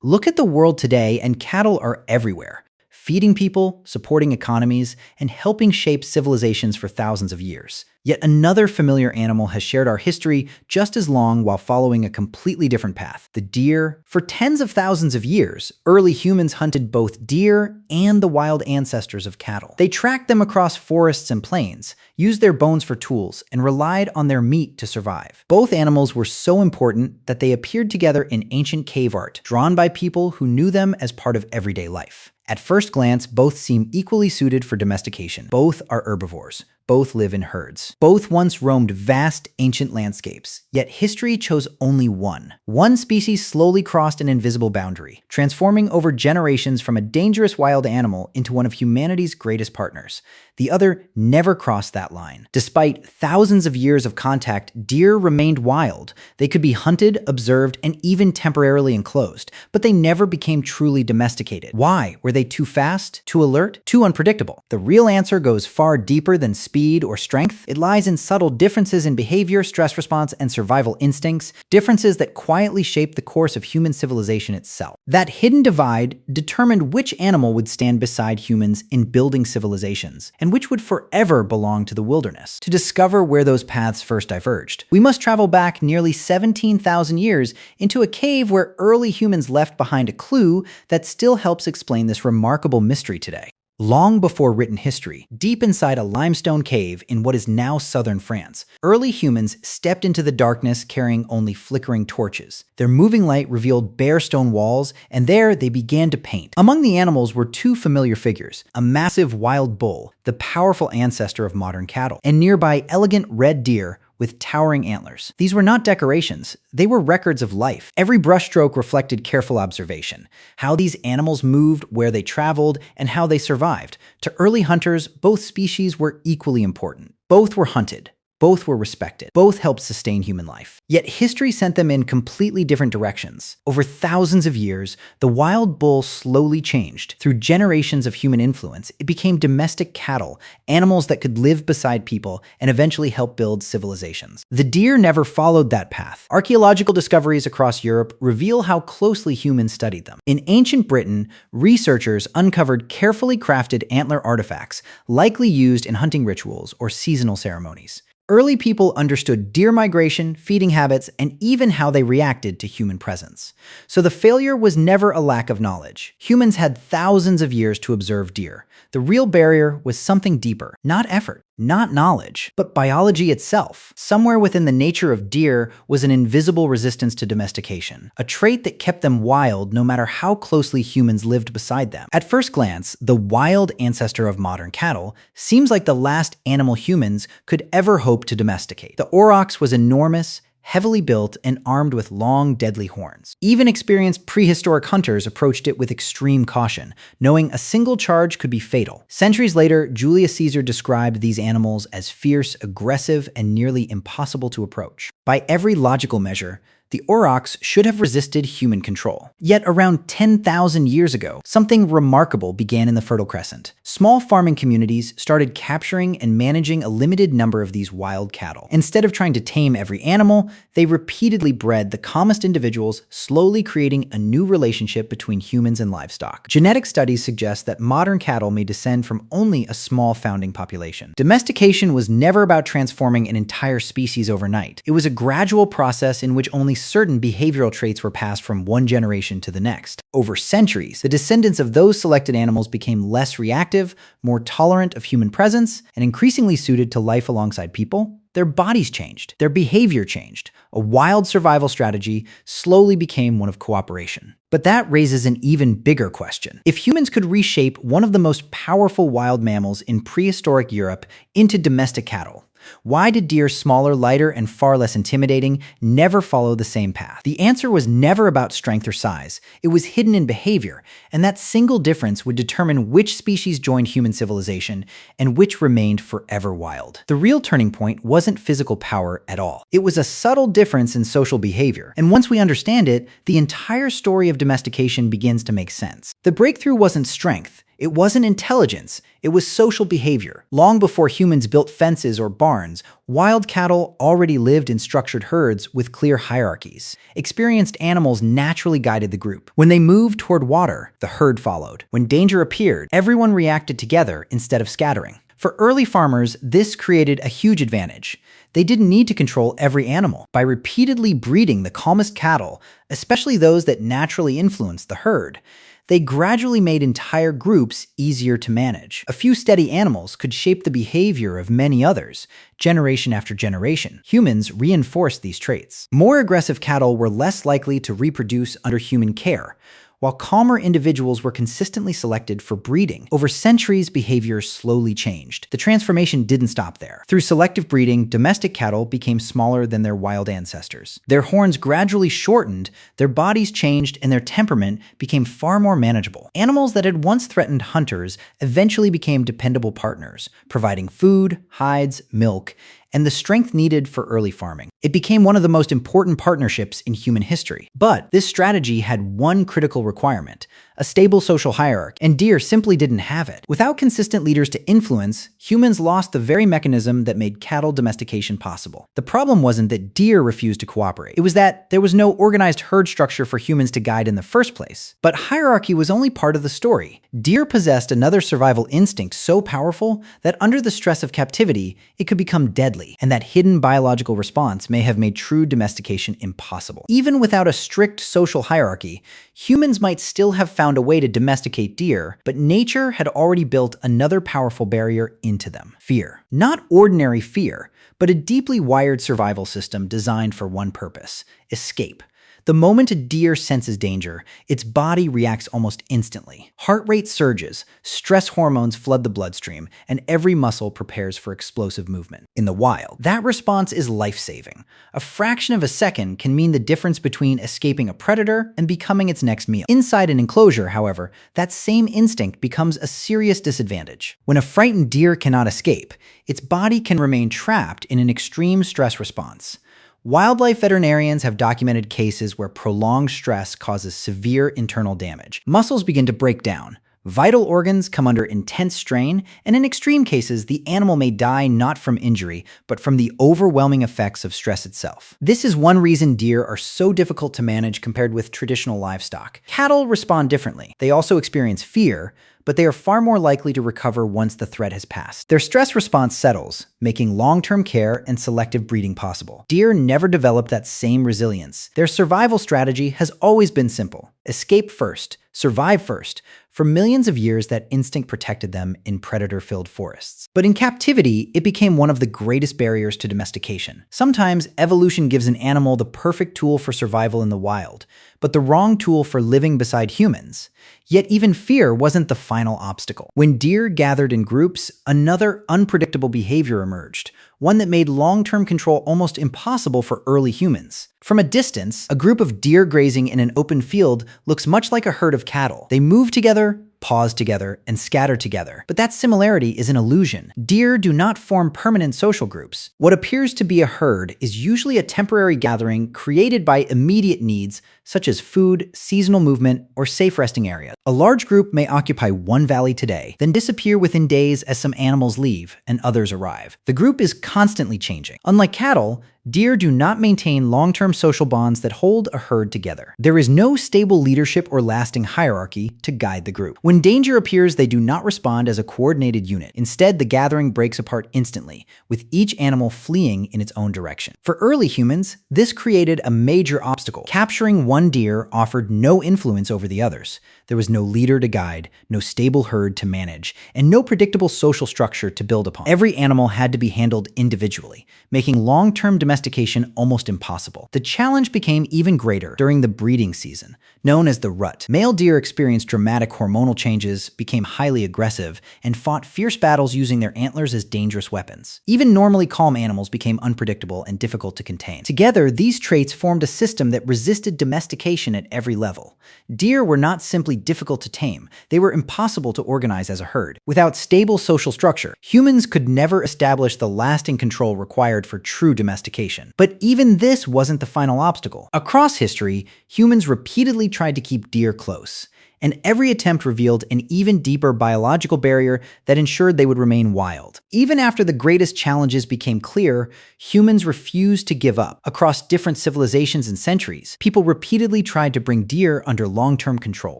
Look at the world today, and cattle are everywhere, feeding people, supporting economies, and helping shape civilizations for thousands of years. Yet another familiar animal has shared our history just as long while following a completely different path: the deer. For tens of thousands of years, early humans hunted both deer and the wild ancestors of cattle. They tracked them across forests and plains, used their bones for tools, and relied on their meat to survive. Both animals were so important that they appeared together in ancient cave art, drawn by people who knew them as part of everyday life. At first glance, both seem equally suited for domestication. Both are herbivores. Both live in herds. Both once roamed vast, ancient landscapes, yet history chose only one. One species slowly crossed an invisible boundary, transforming over generations from a dangerous wild animal into one of humanity's greatest partners. The other never crossed that line. Despite thousands of years of contact, deer remained wild. They could be hunted, observed, and even temporarily enclosed, but they never became truly domesticated. Why? Were they too fast, too alert, too unpredictable? The real answer goes far deeper than speed or strength. It lies in subtle differences in behavior, stress response, and survival instincts, differences that quietly shape the course of human civilization itself. That hidden divide determined which animal would stand beside humans in building civilizations, and which would forever belong to the wilderness. To discover where those paths first diverged, we must travel back nearly 17,000 years into a cave where early humans left behind a clue that still helps explain this remarkable mystery today. Long before written history, deep inside a limestone cave in what is now southern France, early humans stepped into the darkness carrying only flickering torches. Their moving light revealed bare stone walls, and there they began to paint. Among the animals were two familiar figures: a massive wild bull, the powerful ancestor of modern cattle, and nearby elegant red deer with towering antlers. These were not decorations, they were records of life. Every brushstroke reflected careful observation: how these animals moved, where they traveled, and how they survived. To early hunters, both species were equally important. Both were hunted. Both were respected. Both helped sustain human life. Yet history sent them in completely different directions. Over thousands of years, the wild bull slowly changed. Through generations of human influence, it became domestic cattle, animals that could live beside people and eventually help build civilizations. The deer never followed that path. Archaeological discoveries across Europe reveal how closely humans studied them. In ancient Britain, researchers uncovered carefully crafted antler artifacts, likely used in hunting rituals or seasonal ceremonies. Early people understood deer migration, feeding habits, and even how they reacted to human presence. So the failure was never a lack of knowledge. Humans had thousands of years to observe deer. The real barrier was something deeper: not effort, not knowledge, but biology itself. Somewhere within the nature of deer was an invisible resistance to domestication, a trait that kept them wild no matter how closely humans lived beside them. At first glance, the wild ancestor of modern cattle seems like the last animal humans could ever hope to domesticate. The aurochs was enormous, heavily built, and armed with long, deadly horns. Even experienced prehistoric hunters approached it with extreme caution, knowing a single charge could be fatal. Centuries later, Julius Caesar described these animals as fierce, aggressive, and nearly impossible to approach. By every logical measure, the aurochs should have resisted human control. Yet around 10,000 years ago, something remarkable began in the Fertile Crescent. Small farming communities started capturing and managing a limited number of these wild cattle. Instead of trying to tame every animal, they repeatedly bred the calmest individuals, slowly creating a new relationship between humans and livestock. Genetic studies suggest that modern cattle may descend from only a small founding population. Domestication was never about transforming an entire species overnight. It was a gradual process in which only certain behavioral traits were passed from one generation to the next. Over centuries, the descendants of those selected animals became less reactive, more tolerant of human presence, and increasingly suited to life alongside people. Their bodies changed. Their behavior changed. A wild survival strategy slowly became one of cooperation. But that raises an even bigger question. If humans could reshape one of the most powerful wild mammals in prehistoric Europe into domestic cattle, why did deer, smaller, lighter, and far less intimidating, never follow the same path? The answer was never about strength or size. It was hidden in behavior, and that single difference would determine which species joined human civilization and which remained forever wild. The real turning point wasn't physical power at all. It was a subtle difference in social behavior, and once we understand it, the entire story of domestication begins to make sense. The breakthrough wasn't strength. It wasn't intelligence, it was social behavior. Long before humans built fences or barns, wild cattle already lived in structured herds with clear hierarchies. Experienced animals naturally guided the group. When they moved toward water, the herd followed. When danger appeared, everyone reacted together instead of scattering. For early farmers, this created a huge advantage. They didn't need to control every animal. By repeatedly breeding the calmest cattle, especially those that naturally influenced the herd, they gradually made entire groups easier to manage. A few steady animals could shape the behavior of many others, generation after generation. Humans reinforced these traits. More aggressive cattle were less likely to reproduce under human care, while calmer individuals were consistently selected for breeding. Over centuries, behavior slowly changed. The transformation didn't stop there. Through selective breeding, domestic cattle became smaller than their wild ancestors. Their horns gradually shortened, their bodies changed, and their temperament became far more manageable. Animals that had once threatened hunters eventually became dependable partners, providing food, hides, milk, and the strength needed for early farming. It became one of the most important partnerships in human history. But this strategy had one critical requirement: a stable social hierarchy, and deer simply didn't have it. Without consistent leaders to influence, humans lost the very mechanism that made cattle domestication possible. The problem wasn't that deer refused to cooperate. It was that there was no organized herd structure for humans to guide in the first place. But hierarchy was only part of the story. Deer possessed another survival instinct so powerful that under the stress of captivity, it could become deadly, and that hidden biological response may have made true domestication impossible. Even without a strict social hierarchy, humans might still have found a way to domesticate deer, but nature had already built another powerful barrier into them: fear. Not ordinary fear, but a deeply wired survival system designed for one purpose: escape. The moment a deer senses danger, its body reacts almost instantly. Heart rate surges, stress hormones flood the bloodstream, and every muscle prepares for explosive movement. In the wild, that response is life-saving. A fraction of a second can mean the difference between escaping a predator and becoming its next meal. Inside an enclosure, however, that same instinct becomes a serious disadvantage. When a frightened deer cannot escape, its body can remain trapped in an extreme stress response. Wildlife veterinarians have documented cases where prolonged stress causes severe internal damage. Muscles begin to break down, vital organs come under intense strain, and in extreme cases, the animal may die not from injury, but from the overwhelming effects of stress itself. This is one reason deer are so difficult to manage compared with traditional livestock. Cattle respond differently. They also experience fear, but they are far more likely to recover once the threat has passed. Their stress response settles, making long-term care and selective breeding possible. Deer never developed that same resilience. Their survival strategy has always been simple: escape first, survive first. For millions of years, that instinct protected them in predator-filled forests. But in captivity, it became one of the greatest barriers to domestication. Sometimes evolution gives an animal the perfect tool for survival in the wild, but the wrong tool for living beside humans. Yet even fear wasn't the final obstacle. When deer gathered in groups, another unpredictable behavior emerged, one that made long-term control almost impossible for early humans. From a distance, a group of deer grazing in an open field looks much like a herd of cattle. They move together, pause together, and scatter together. But that similarity is an illusion. Deer do not form permanent social groups. What appears to be a herd is usually a temporary gathering created by immediate needs such as food, seasonal movement, or safe resting areas. A large group may occupy one valley today, then disappear within days as some animals leave and others arrive. The group is constantly changing. Unlike cattle, deer do not maintain long-term social bonds that hold a herd together. There is no stable leadership or lasting hierarchy to guide the group. When danger appears, they do not respond as a coordinated unit. Instead, the gathering breaks apart instantly, with each animal fleeing in its own direction. For early humans, this created a major obstacle. Capturing one deer offered no influence over the others. There was no leader to guide, no stable herd to manage, and no predictable social structure to build upon. Every animal had to be handled individually, making long-term domestication almost impossible. The challenge became even greater during the breeding season, known as the rut. Male deer experienced dramatic hormonal changes, became highly aggressive, and fought fierce battles using their antlers as dangerous weapons. Even normally calm animals became unpredictable and difficult to contain. Together, these traits formed a system that resisted domestication at every level. Deer were not simply difficult to tame, they were impossible to organize as a herd. Without stable social structure, humans could never establish the lasting control required for true domestication. But even this wasn't the final obstacle. Across history, humans repeatedly tried to keep deer close. and every attempt revealed an even deeper biological barrier that ensured they would remain wild. Even after the greatest challenges became clear, humans refused to give up. Across different civilizations and centuries, people repeatedly tried to bring deer under long-term control.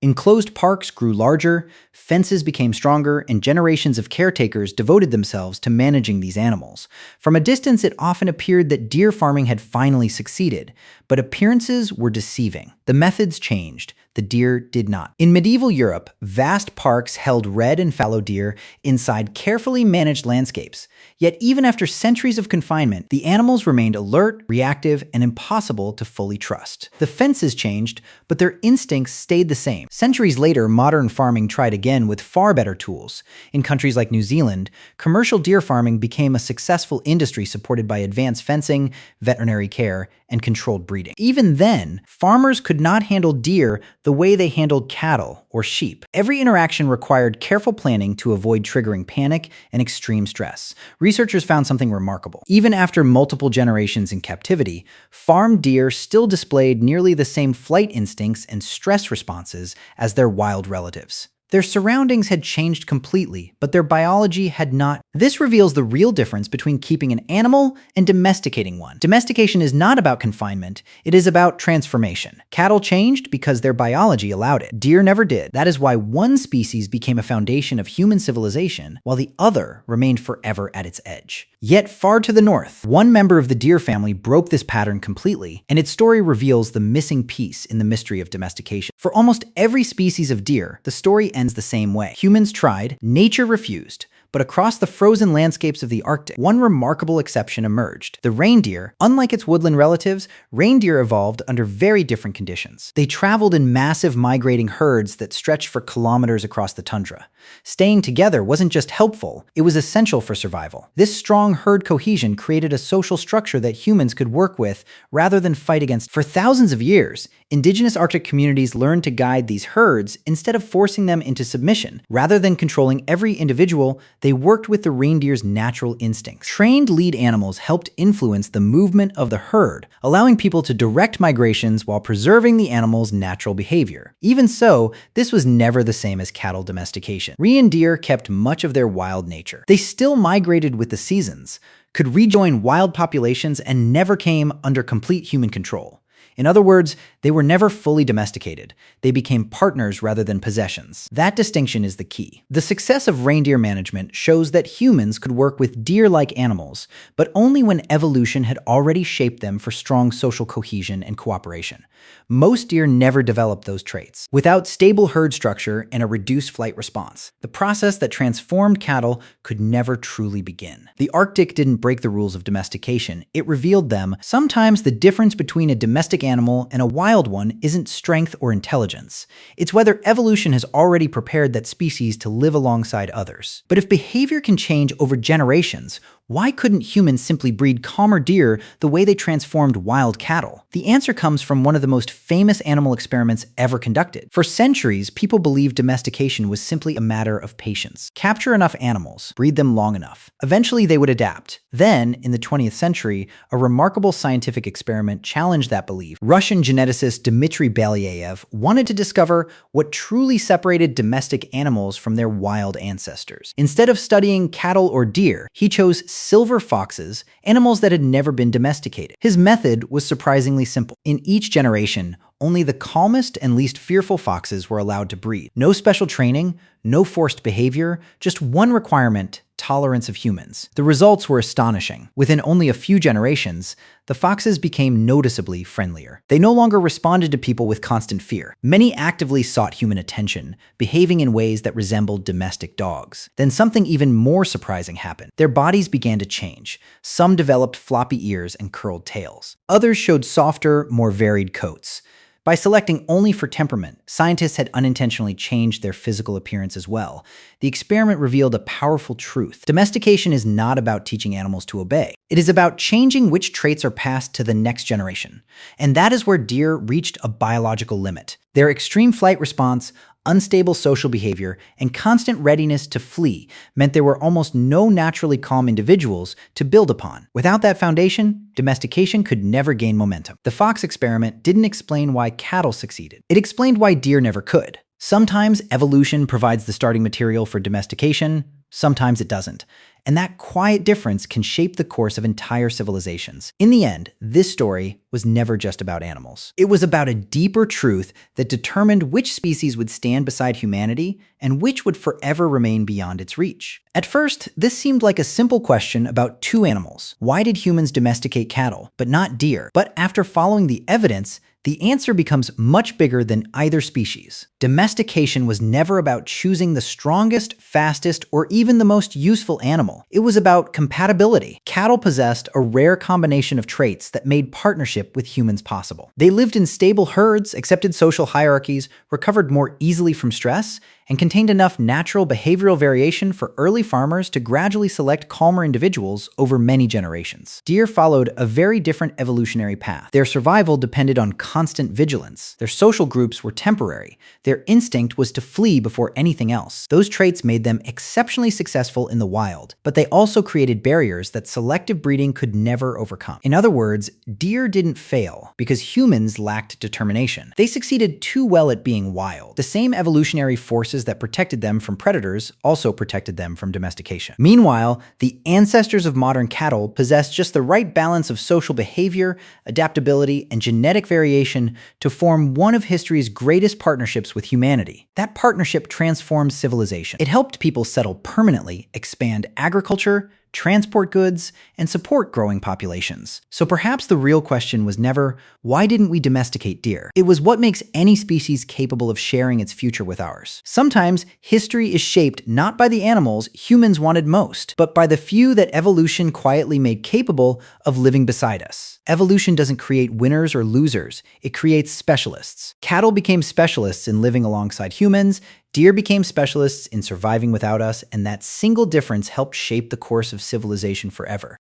Enclosed parks grew larger, fences became stronger, and generations of caretakers devoted themselves to managing these animals. From a distance, it often appeared that deer farming had finally succeeded, but appearances were deceiving. The methods changed. The deer did not. In medieval Europe, vast parks held red and fallow deer inside carefully managed landscapes. Yet even after centuries of confinement, the animals remained alert, reactive, and impossible to fully trust. The fences changed, but their instincts stayed the same. Centuries later, modern farming tried again with far better tools. In countries like New Zealand, commercial deer farming became a successful industry supported by advanced fencing, veterinary care, and controlled breeding. Even then, farmers could not handle deer the way they handled cattle or sheep. Every interaction required careful planning to avoid triggering panic and extreme stress. Researchers found something remarkable. Even after multiple generations in captivity, farmed deer still displayed nearly the same flight instincts and stress responses as their wild relatives. Their surroundings had changed completely, but their biology had not. This reveals the real difference between keeping an animal and domesticating one. Domestication is not about confinement, it is about transformation. Cattle changed because their biology allowed it. Deer never did. That is why one species became a foundation of human civilization, while the other remained forever at its edge. Yet far to the north, one member of the deer family broke this pattern completely, and its story reveals the missing piece in the mystery of domestication. For almost every species of deer, the story ends the same way. Humans tried, nature refused. But across the frozen landscapes of the Arctic, one remarkable exception emerged. The reindeer, unlike its woodland relatives, reindeer evolved under very different conditions. They traveled in massive migrating herds that stretched for kilometers across the tundra. Staying together wasn't just helpful, it was essential for survival. This strong herd cohesion created a social structure that humans could work with rather than fight against. For thousands of years, indigenous Arctic communities learned to guide these herds instead of forcing them into submission. Rather than controlling every individual, they worked with the reindeer's natural instincts. Trained lead animals helped influence the movement of the herd, allowing people to direct migrations while preserving the animal's natural behavior. Even so, this was never the same as cattle domestication. Reindeer kept much of their wild nature. They still migrated with the seasons, could rejoin wild populations, and never came under complete human control. In other words, they were never fully domesticated. They became partners rather than possessions. That distinction is the key. The success of reindeer management shows that humans could work with deer-like animals, but only when evolution had already shaped them for strong social cohesion and cooperation. Most deer never developed those traits. Without stable herd structure and a reduced flight response, the process that transformed cattle could never truly begin. The Arctic didn't break the rules of domestication, it revealed them. Sometimes the difference between a domestic animal and a wild one isn't strength or intelligence. It's whether evolution has already prepared that species to live alongside others. But if behavior can change over generations, why couldn't humans simply breed calmer deer the way they transformed wild cattle? The answer comes from one of the most famous animal experiments ever conducted. For centuries, people believed domestication was simply a matter of patience. Capture enough animals, breed them long enough. Eventually, they would adapt. Then, in the 20th century, a remarkable scientific experiment challenged that belief. Russian geneticist Dmitry Belyaev wanted to discover what truly separated domestic animals from their wild ancestors. Instead of studying cattle or deer, he chose silver foxes, animals that had never been domesticated. His method was surprisingly simple. In each generation, only the calmest and least fearful foxes were allowed to breed. No special training, no forced behavior, just one requirement: tolerance of humans. The results were astonishing. Within only a few generations, the foxes became noticeably friendlier. They no longer responded to people with constant fear. Many actively sought human attention, behaving in ways that resembled domestic dogs. Then something even more surprising happened. Their bodies began to change. Some developed floppy ears and curled tails. Others showed softer, more varied coats. By selecting only for temperament, scientists had unintentionally changed their physical appearance as well. The experiment revealed a powerful truth. Domestication is not about teaching animals to obey. It is about changing which traits are passed to the next generation. And that is where deer reached a biological limit. Their extreme flight response, unstable social behavior, and constant readiness to flee meant there were almost no naturally calm individuals to build upon. Without that foundation, domestication could never gain momentum. The fox experiment didn't explain why cattle succeeded. It explained why deer never could. Sometimes evolution provides the starting material for domestication, sometimes it doesn't. And that quiet difference can shape the course of entire civilizations. In the end, this story was never just about animals. It was about a deeper truth that determined which species would stand beside humanity and which would forever remain beyond its reach. At first, this seemed like a simple question about two animals. Why did humans domesticate cattle, but not deer? But after following the evidence, the answer becomes much bigger than either species. Domestication was never about choosing the strongest, fastest, or even the most useful animal. It was about compatibility. Cattle possessed a rare combination of traits that made partnership with humans possible. They lived in stable herds, accepted social hierarchies, recovered more easily from stress, and contained enough natural behavioral variation for early farmers to gradually select calmer individuals over many generations. Deer followed a very different evolutionary path. Their survival depended on constant vigilance. Their social groups were temporary. Their instinct was to flee before anything else. Those traits made them exceptionally successful in the wild, but they also created barriers that selective breeding could never overcome. In other words, deer didn't fail because humans lacked determination. They succeeded too well at being wild. The same evolutionary forces that protected them from predators also protected them from domestication. Meanwhile, the ancestors of modern cattle possessed just the right balance of social behavior, adaptability, and genetic variation to form one of history's greatest partnerships with humanity. That partnership transformed civilization. It helped people settle permanently, expand agriculture, transport goods, and support growing populations. So perhaps the real question was never, why didn't we domesticate deer? It was what makes any species capable of sharing its future with ours. Sometimes history is shaped not by the animals humans wanted most, but by the few that evolution quietly made capable of living beside us. Evolution doesn't create winners or losers, it creates specialists. Cattle became specialists in living alongside humans, deer became specialists in surviving without us, and that single difference helped shape the course of civilization forever.